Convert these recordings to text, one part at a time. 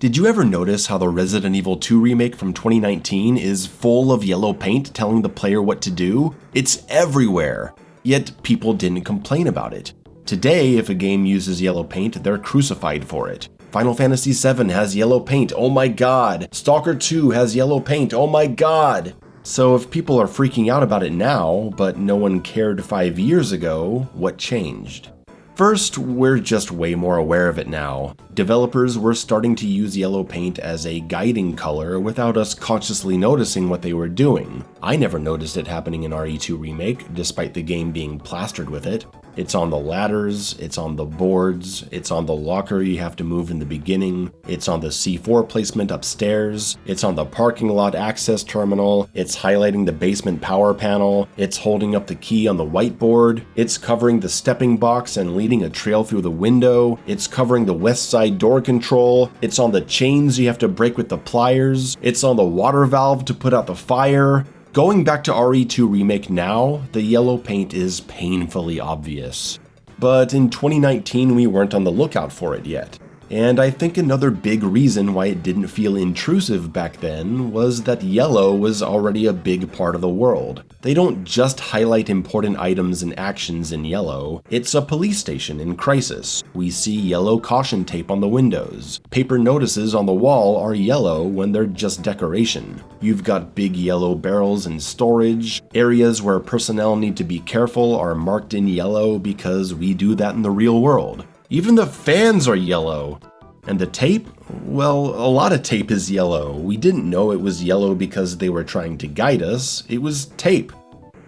Did you ever notice how the Resident Evil 2 remake from 2019 is full of yellow paint telling the player what to do? It's everywhere! Yet people didn't complain about it. Today, if a game uses yellow paint, they're crucified for it. Final Fantasy VII has yellow paint, oh my god! Stalker 2 has yellow paint, oh my god! So if people are freaking out about it now, but no one cared 5 years ago, what changed? First, we're just way more aware of it now. Developers were starting to use yellow paint as a guiding color without us consciously noticing what they were doing. I never noticed it happening in RE2 Remake, despite the game being plastered with it. It's on the ladders, it's on the boards, it's on the locker you have to move in the beginning, it's on the C4 placement upstairs, it's on the parking lot access terminal, it's highlighting the basement power panel, it's holding up the key on the whiteboard, it's covering the stepping box and leading a trail through the window, it's covering the west side door control, it's on the chains you have to break with the pliers, it's on the water valve to put out the fire. Going back to RE2 Remake now, the yellow paint is painfully obvious. But in 2019 we weren't on the lookout for it yet. And I think another big reason why it didn't feel intrusive back then was that yellow was already a big part of the world. They don't just highlight important items and actions in yellow, it's a police station in crisis. We see yellow caution tape on the windows. Paper notices on the wall are yellow when they're just decoration. You've got big yellow barrels in storage. Areas where personnel need to be careful are marked in yellow because we do that in the real world. Even the fans are yellow. And the tape? Well, a lot of tape is yellow. We didn't know it was yellow because they were trying to guide us. It was tape.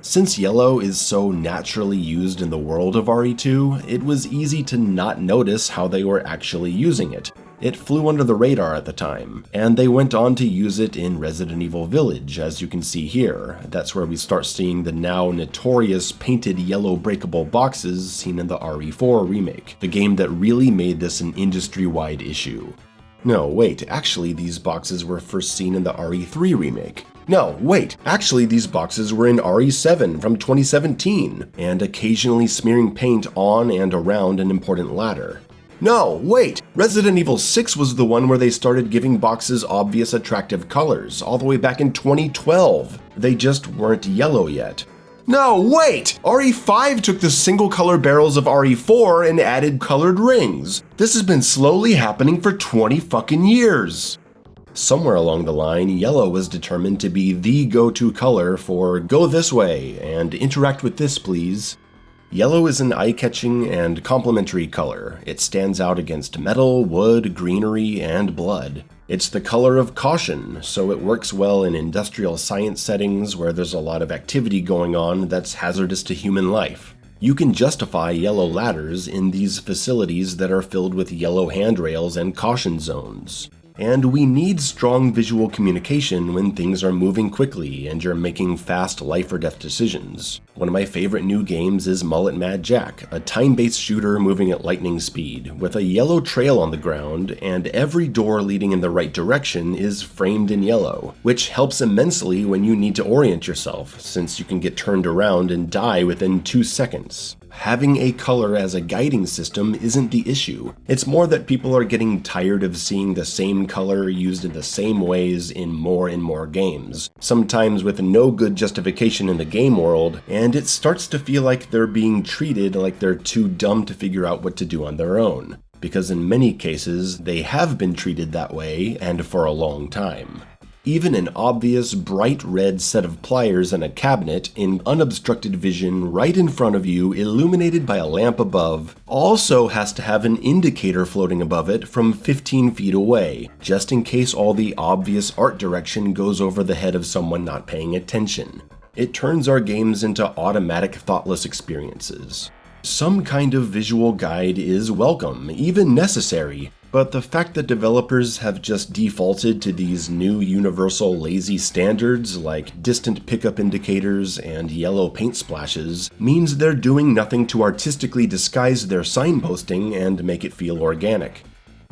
Since yellow is so naturally used in the world of RE2, it was easy to not notice how they were actually using it. It flew under the radar at the time, and they went on to use it in Resident Evil Village, as you can see here. That's where we start seeing the now notorious painted yellow breakable boxes seen in the RE4 remake, the game that really made this an industry-wide issue. No, wait, actually these boxes were first seen in the RE3 remake. No, wait, actually these boxes were in RE7 from 2017, and occasionally smearing paint on and around an important ladder. No, wait! Resident Evil 6 was the one where they started giving boxes obvious attractive colors, all the way back in 2012. They just weren't yellow yet. No, wait! RE5 took the single color barrels of RE4 and added colored rings. This has been slowly happening for 20 fucking years. Somewhere along the line, yellow was determined to be the go-to color for go this way and interact with this please. Yellow is an eye-catching and complementary color. It stands out against metal, wood, greenery, and blood. It's the color of caution, so it works well in industrial science settings where there's a lot of activity going on that's hazardous to human life. You can justify yellow ladders in these facilities that are filled with yellow handrails and caution zones. And we need strong visual communication when things are moving quickly and you're making fast life-or-death decisions. One of my favorite new games is Mullet Mad Jack, a time-based shooter moving at lightning speed, with a yellow trail on the ground, and every door leading in the right direction is framed in yellow, which helps immensely when you need to orient yourself, since you can get turned around and die within 2 seconds. Having a color as a guiding system isn't the issue. It's more that people are getting tired of seeing the same color used in the same ways in more and more games, sometimes with no good justification in the game world, and it starts to feel like they're being treated like they're too dumb to figure out what to do on their own, because in many cases they have been treated that way and for a long time. Even an obvious bright red set of pliers in a cabinet in unobstructed vision right in front of you, illuminated by a lamp above, also has to have an indicator floating above it from 15 feet away, just in case all the obvious art direction goes over the head of someone not paying attention. It turns our games into automatic, thoughtless experiences. Some kind of visual guide is welcome, even necessary, but the fact that developers have just defaulted to these new universal lazy standards like distant pickup indicators and yellow paint splashes means they're doing nothing to artistically disguise their signposting and make it feel organic.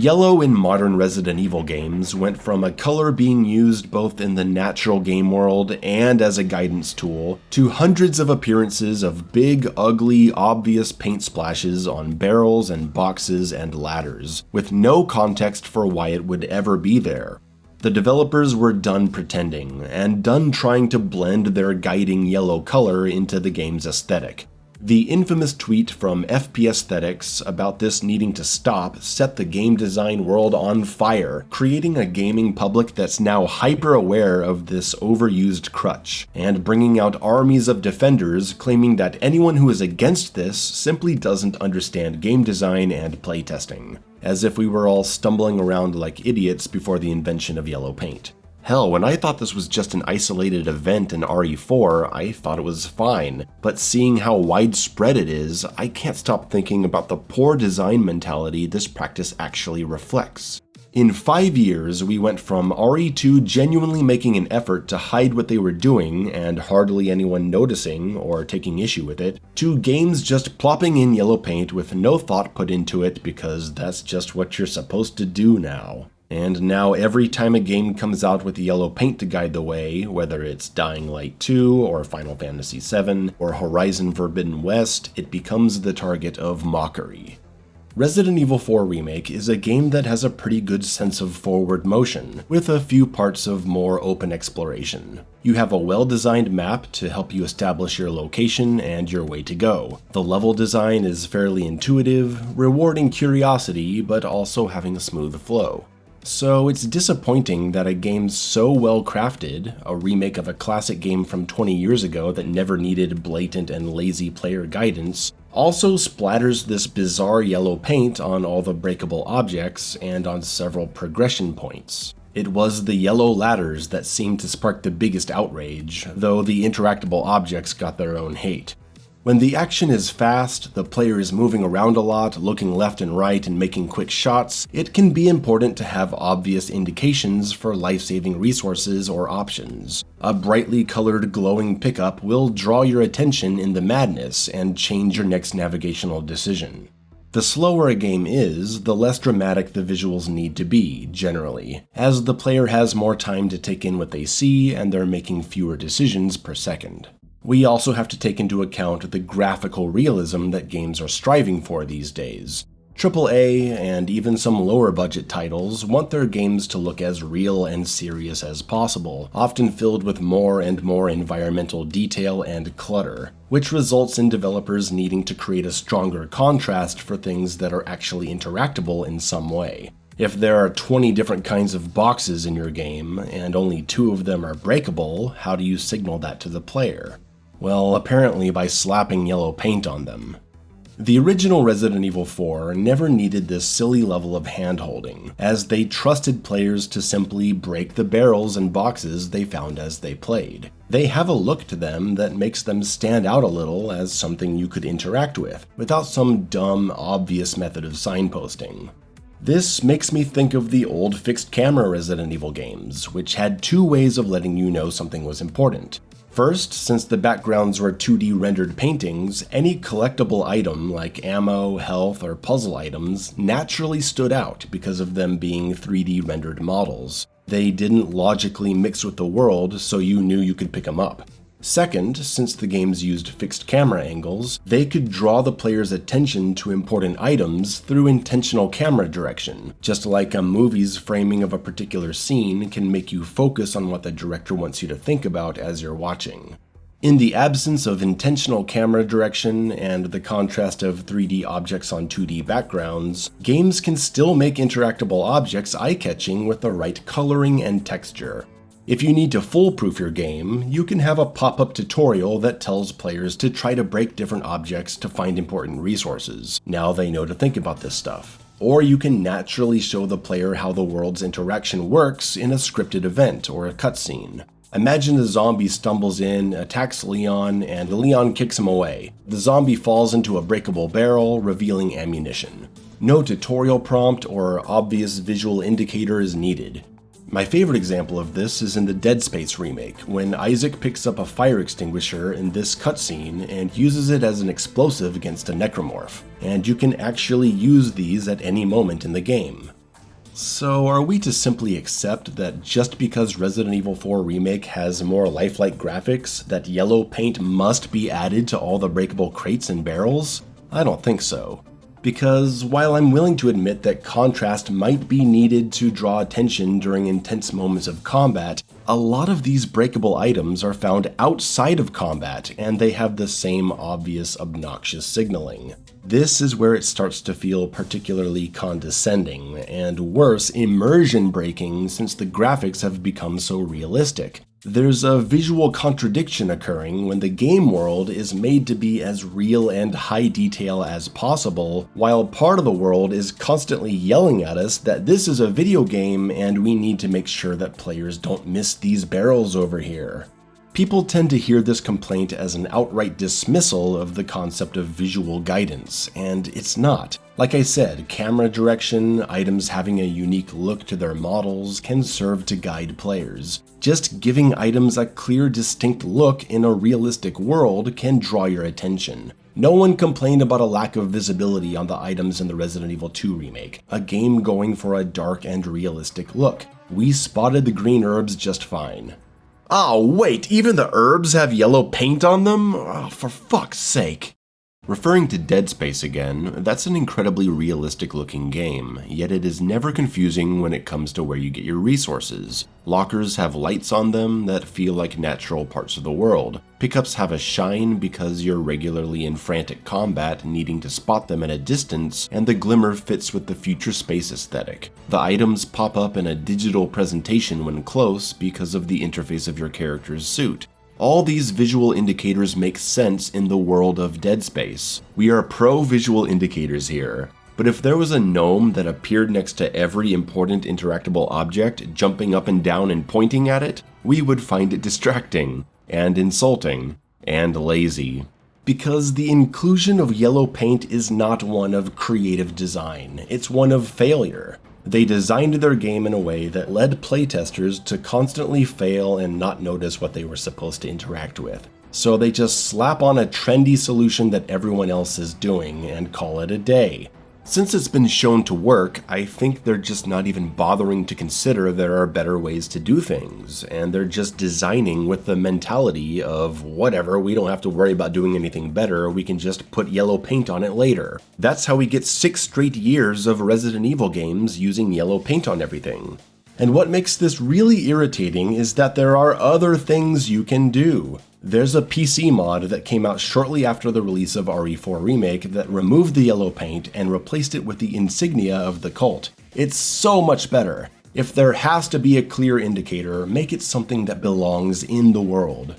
Yellow in modern Resident Evil games went from a color being used both in the natural game world and as a guidance tool, to hundreds of appearances of big, ugly, obvious paint splashes on barrels and boxes and ladders, with no context for why it would ever be there. The developers were done pretending, and done trying to blend their guiding yellow color into the game's aesthetic. The infamous tweet from FP Aesthetics about this needing to stop set the game design world on fire, creating a gaming public that's now hyper-aware of this overused crutch, and bringing out armies of defenders claiming that anyone who is against this simply doesn't understand game design and playtesting, as if we were all stumbling around like idiots before the invention of yellow paint. Hell, when I thought this was just an isolated event in RE4, I thought it was fine, but seeing how widespread it is, I can't stop thinking about the poor design mentality this practice actually reflects. In 5 years, we went from RE2 genuinely making an effort to hide what they were doing and hardly anyone noticing or taking issue with it, to games just plopping in yellow paint with no thought put into it because that's just what you're supposed to do now. And now every time a game comes out with yellow paint to guide the way, whether it's Dying Light 2 or Final Fantasy VII or Horizon Forbidden West, it becomes the target of mockery. Resident Evil 4 Remake is a game that has a pretty good sense of forward motion, with a few parts of more open exploration. You have a well-designed map to help you establish your location and your way to go. The level design is fairly intuitive, rewarding curiosity, but also having a smooth flow. So it's disappointing that a game so well crafted, a remake of a classic game from 20 years ago that never needed blatant and lazy player guidance, also splatters this bizarre yellow paint on all the breakable objects and on several progression points. It was the yellow ladders that seemed to spark the biggest outrage, though the interactable objects got their own hate. When the action is fast, the player is moving around a lot, looking left and right and making quick shots, it can be important to have obvious indications for life-saving resources or options. A brightly colored glowing pickup will draw your attention in the madness and change your next navigational decision. The slower a game is, the less dramatic the visuals need to be, generally, as the player has more time to take in what they see and they're making fewer decisions per second. We also have to take into account the graphical realism that games are striving for these days. AAA and even some lower budget titles want their games to look as real and serious as possible, often filled with more and more environmental detail and clutter, which results in developers needing to create a stronger contrast for things that are actually interactable in some way. If there are 20 different kinds of boxes in your game, and only 2 of them are breakable, how do you signal that to the player? Well, apparently by slapping yellow paint on them. The original Resident Evil 4 never needed this silly level of hand-holding, as they trusted players to simply break the barrels and boxes they found as they played. They have a look to them that makes them stand out a little as something you could interact with, without some dumb, obvious method of signposting. This makes me think of the old fixed camera Resident Evil games, which had 2 ways of letting you know something was important. First, since the backgrounds were 2D rendered paintings, any collectible item like ammo, health, or puzzle items naturally stood out because of them being 3D rendered models. They didn't logically mix with the world, so you knew you could pick them up. Second, since the games used fixed camera angles, they could draw the player's attention to important items through intentional camera direction, just like a movie's framing of a particular scene can make you focus on what the director wants you to think about as you're watching. In the absence of intentional camera direction and the contrast of 3D objects on 2D backgrounds, games can still make interactable objects eye-catching with the right coloring and texture. If you need to foolproof your game, you can have a pop-up tutorial that tells players to try to break different objects to find important resources. Now they know to think about this stuff. Or you can naturally show the player how the world's interaction works in a scripted event or a cutscene. Imagine a zombie stumbles in, attacks Leon, and Leon kicks him away. The zombie falls into a breakable barrel, revealing ammunition. No tutorial prompt or obvious visual indicator is needed. My favorite example of this is in the Dead Space remake, when Isaac picks up a fire extinguisher in this cutscene and uses it as an explosive against a necromorph, and you can actually use these at any moment in the game. So are we to simply accept that just because Resident Evil 4 Remake has more lifelike graphics, that yellow paint must be added to all the breakable crates and barrels? I don't think so. Because while I'm willing to admit that contrast might be needed to draw attention during intense moments of combat, a lot of these breakable items are found outside of combat, and they have the same obvious obnoxious signaling. This is where it starts to feel particularly condescending, and worse, immersion breaking since the graphics have become so realistic. There's a visual contradiction occurring when the game world is made to be as real and high detail as possible, while part of the world is constantly yelling at us that this is a video game and we need to make sure that players don't miss these barrels over here. People tend to hear this complaint as an outright dismissal of the concept of visual guidance, and it's not. Like I said, camera direction, items having a unique look to their models can serve to guide players. Just giving items a clear, distinct look in a realistic world can draw your attention. No one complained about a lack of visibility on the items in the Resident Evil 2 remake, a game going for a dark and realistic look. We spotted the green herbs just fine. Oh wait, even the herbs have yellow paint on them? Oh, for fuck's sake. Referring to Dead Space again, that's an incredibly realistic looking game, yet it is never confusing when it comes to where you get your resources. Lockers have lights on them that feel like natural parts of the world. Pickups have a shine because you're regularly in frantic combat needing to spot them at a distance, and the glimmer fits with the future space aesthetic. The items pop up in a digital presentation when close because of the interface of your character's suit. All these visual indicators make sense in the world of Dead Space. We are pro-visual indicators here. But if there was a gnome that appeared next to every important interactable object, jumping up and down and pointing at it, we would find it distracting, and insulting, and lazy. Because the inclusion of yellow paint is not one of creative design, it's one of failure. They designed their game in a way that led playtesters to constantly fail and not notice what they were supposed to interact with. So they just slap on a trendy solution that everyone else is doing and call it a day. Since it's been shown to work, I think they're just not even bothering to consider there are better ways to do things, and they're just designing with the mentality of whatever, we don't have to worry about doing anything better, we can just put yellow paint on it later. That's how we get 6 straight years of Resident Evil games using yellow paint on everything. And what makes this really irritating is that there are other things you can do. There's a PC mod that came out shortly after the release of RE4 Remake that removed the yellow paint and replaced it with the insignia of the cult. It's so much better. If there has to be a clear indicator, make it something that belongs in the world.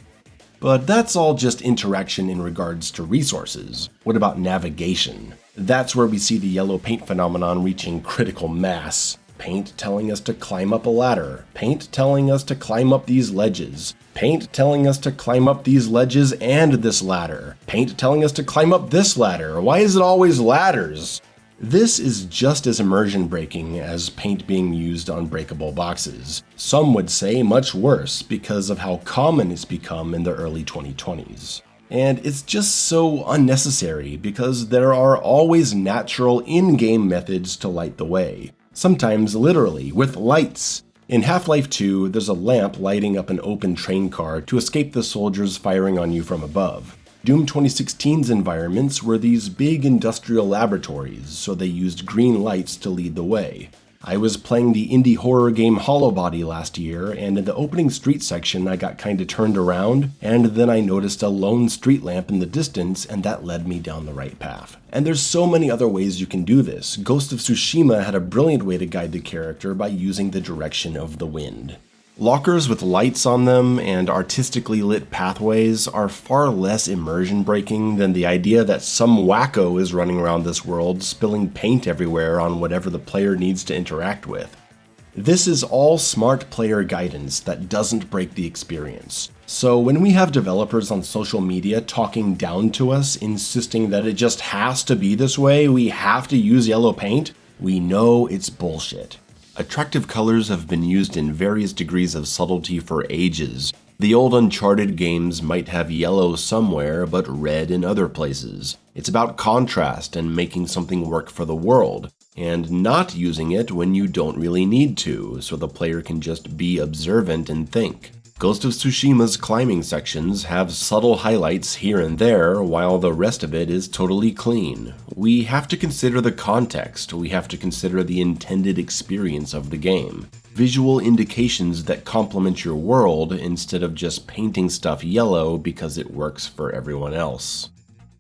But that's all just interaction in regards to resources. What about navigation? That's where we see the yellow paint phenomenon reaching critical mass. Paint telling us to climb up a ladder. Paint telling us to climb up these ledges. Paint telling us to climb up these ledges and this ladder. Paint telling us to climb up this ladder. Why is it always ladders? This is just as immersion breaking as paint being used on breakable boxes. Some would say much worse because of how common it's become in the early 2020s. And it's just so unnecessary because there are always natural in-game methods to light the way. Sometimes literally, with lights. In Half-Life 2, there's a lamp lighting up an open train car to escape the soldiers firing on you from above. Doom 2016's environments were these big industrial laboratories, so they used green lights to lead the way. I was playing the indie horror game Hollow Body last year, and in the opening street section I got kinda turned around, and then I noticed a lone street lamp in the distance, and that led me down the right path. And there's so many other ways you can do this. Ghost of Tsushima had a brilliant way to guide the character by using the direction of the wind. Lockers with lights on them and artistically lit pathways are far less immersion breaking than the idea that some wacko is running around this world spilling paint everywhere on whatever the player needs to interact with. This is all smart player guidance that doesn't break the experience. So when we have developers on social media talking down to us, insisting that it just has to be this way, we have to use yellow paint, we know it's bullshit. Attractive colors have been used in various degrees of subtlety for ages. The old Uncharted games might have yellow somewhere, but red in other places. It's about contrast and making something work for the world. and not using it when you don't really need to, so the player can just be observant and think. Ghost of Tsushima's climbing sections have subtle highlights here and there, while the rest of it is totally clean. We have to consider the context, we have to consider the intended experience of the game. Visual indications that complement your world instead of just painting stuff yellow because it works for everyone else.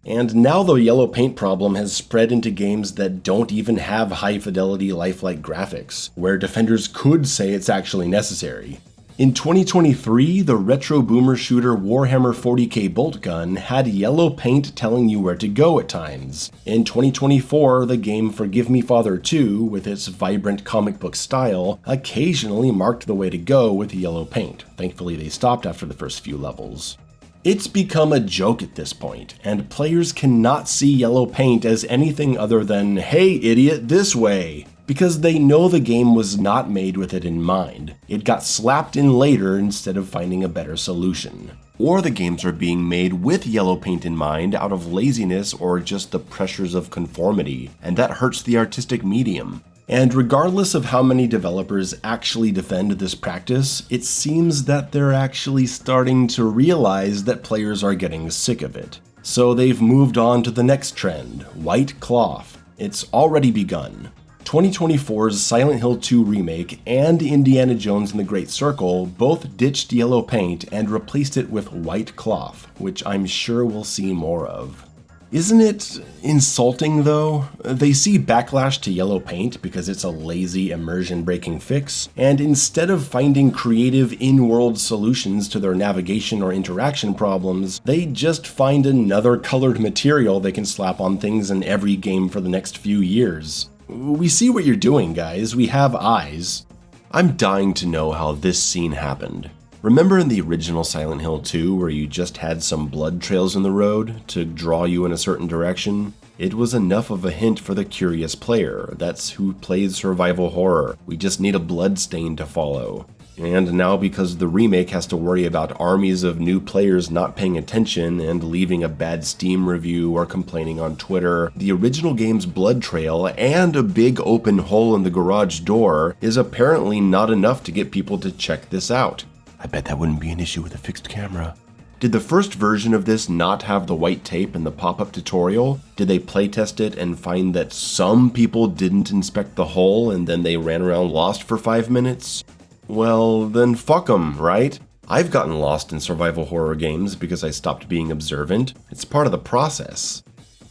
And now the yellow paint problem has spread into games that don't even have high-fidelity lifelike graphics, where defenders could say it's actually necessary. In 2023, the retro boomer shooter Warhammer 40k Bolt Gun had yellow paint telling you where to go at times. In 2024, the game Forgive Me Father 2, with its vibrant comic book style, occasionally marked the way to go with yellow paint. Thankfully, they stopped after the first few levels. It's become a joke at this point, and players cannot see yellow paint as anything other than, "Hey idiot, this way!" because they know the game was not made with it in mind. It got slapped in later instead of finding a better solution. Or the games are being made with yellow paint in mind out of laziness or just the pressures of conformity, and that hurts the artistic medium. And regardless of how many developers actually defend this practice, it seems that they're actually starting to realize that players are getting sick of it. So they've moved on to the next trend, white cloth. It's already begun. 2024's Silent Hill 2 remake and Indiana Jones and the Great Circle both ditched yellow paint and replaced it with white cloth, which I'm sure we'll see more of. Isn't it insulting though? They see backlash to yellow paint because it's a lazy immersion-breaking fix, and instead of finding creative in-world solutions to their navigation or interaction problems, they just find another colored material they can slap on things in every game for the next few years. We see what you're doing, guys. We have eyes. I'm dying to know how this scene happened. Remember in the original Silent Hill 2 where you just had some blood trails in the road to draw you in a certain direction? It was enough of a hint for the curious player. That's who plays survival horror. We just need a blood stain to follow. And now because the remake has to worry about armies of new players not paying attention and leaving a bad Steam review or complaining on Twitter, the original game's blood trail and a big open hole in the garage door is apparently not enough to get people to check this out. I bet that wouldn't be an issue with a fixed camera. Did the first version of this not have the white tape and the pop-up tutorial? Did they playtest it and find that some people didn't inspect the hole and then they ran around lost for 5 minutes? Well, then fuck 'em, right? I've gotten lost in survival horror games because I stopped being observant. It's part of the process.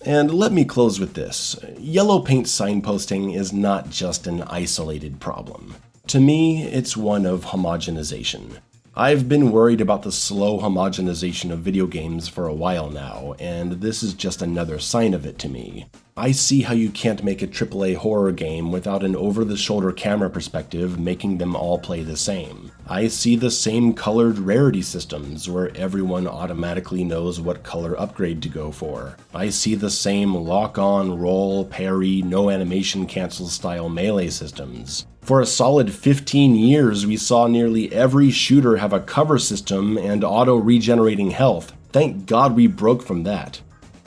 And let me close with this. Yellow paint signposting is not just an isolated problem. To me, it's one of homogenization. I've been worried about the slow homogenization of video games for a while now, and this is just another sign of it to me. I see how you can't make a AAA horror game without an over-the-shoulder camera perspective making them all play the same. I see the same colored rarity systems where everyone automatically knows what color upgrade to go for. I see the same lock-on, roll, parry, no animation cancel style melee systems. For a solid 15 years, we saw nearly every shooter have a cover system and auto-regenerating health. Thank God we broke from that.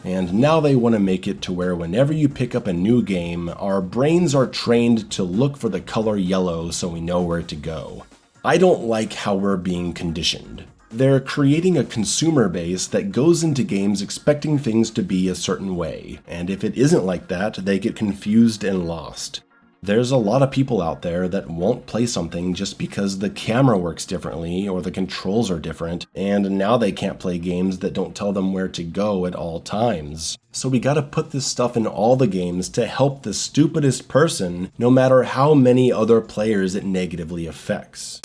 And now they want to make it to where whenever you pick up a new game, our brains are trained to look for the color yellow so we know where to go. I don't like how we're being conditioned. They're creating a consumer base that goes into games expecting things to be a certain way, and if it isn't like that, they get confused and lost. There's a lot of people out there that won't play something just because the camera works differently or the controls are different, and now they can't play games that don't tell them where to go at all times. So we gotta put this stuff in all the games to help the stupidest person, no matter how many other players it negatively affects.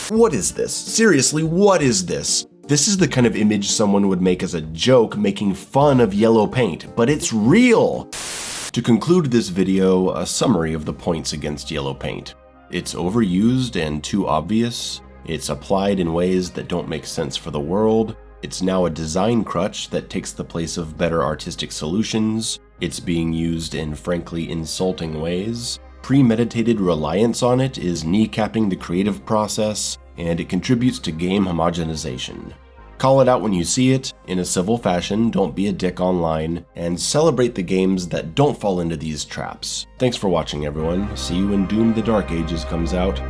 What is this? Seriously, what is this? This is the kind of image someone would make as a joke making fun of yellow paint, but it's real! To conclude this video, a summary of the points against yellow paint. It's overused and too obvious. It's applied in ways that don't make sense for the world. It's now a design crutch that takes the place of better artistic solutions. It's being used in frankly insulting ways. Premeditated reliance on it is kneecapping the creative process, and it contributes to game homogenization. Call it out when you see it, in a civil fashion, don't be a dick online, and celebrate the games that don't fall into these traps. Thanks for watching, everyone. See you when Doom: The Dark Ages comes out.